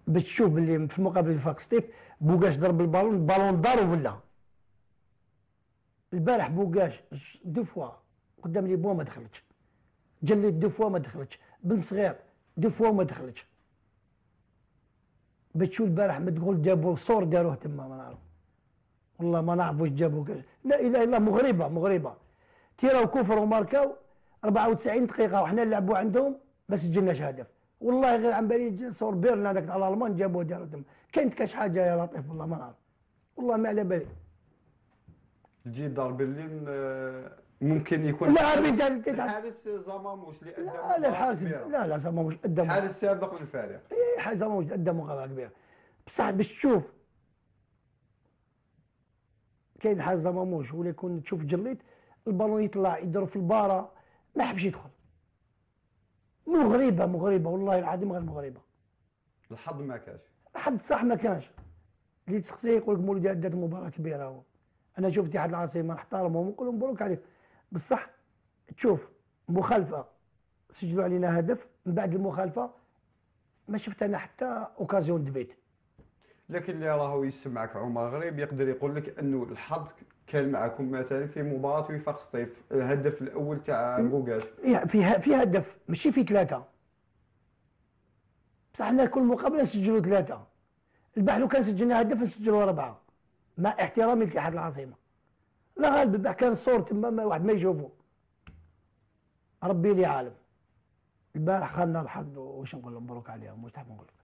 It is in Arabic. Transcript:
باش تشوف باللي في المقابله وفاق سطيف بوكاش ضرب البالون دار ولا. البارح بوكاش دو فوا قدام لي بوا ما دخلتش، جليت دو فوا ما دخلتش، بن صغير دو فوا ما دخلتش. باش تشوف البارح ما تقول جابوا صور داروه تما ما نعرف، والله ما نعرف واش جابوا لا اله الا مغربه مغربه. تيراو كفر وماركاو 94 دقيقه وحنا نلعبوا عندهم ما سجلناش هدف. والله غير عن بالي صور بيرن هذاك على الالمان جابوه داروا تما. كانت كاش حاجه يا لطيف والله ما نعرف، والله ما على بالي. الجدار برلين ممكن يكون لا الحارس زاماموش اللي لا لا الحارس لا زاماموش قدم حارس سابق للفريق. حارس زاماموش قدم مغامره كبيره، بصح باش تشوف كاين حارس زاماموش ولا يكون تشوف جليت البالون يطلع يضرب في الباره ما حبش يدخل. مغربه مغربه والله العظيم غير مغربه. الحظ ما كاش. حد صح ما كانش. اللي تسقسيه يقول لك مولودي ادت مباراه كبيره هو. انا شفت اتحاد العاصمه نحترمهم ونقول لهم مبروك عليك، بصح تشوف مخالفه سجلوا علينا هدف من بعد المخالفه ما شفت انا حتى اوكازيون دبيت. لكن اللي راهو يسمعك عمر غريب يقدر يقول لك انه الحظ كان معكم مثلا في مباراه وفاق سطيف، الهدف الاول تاع بوكاش في هدف ماشي في ثلاثه، بصح حنا كل مقابله نسجلوا ثلاثه. البارح لو كان سجلنا هدف نسجلوا اربعه مع احترامي لاتحاد العاصمه. لا غالب البارح كان الصور تما ما واحد ما يشوفه، ربي لي عالم. البارح خلنا الحظ واش نقول لهم مبروك عليهم واش نقول لهم.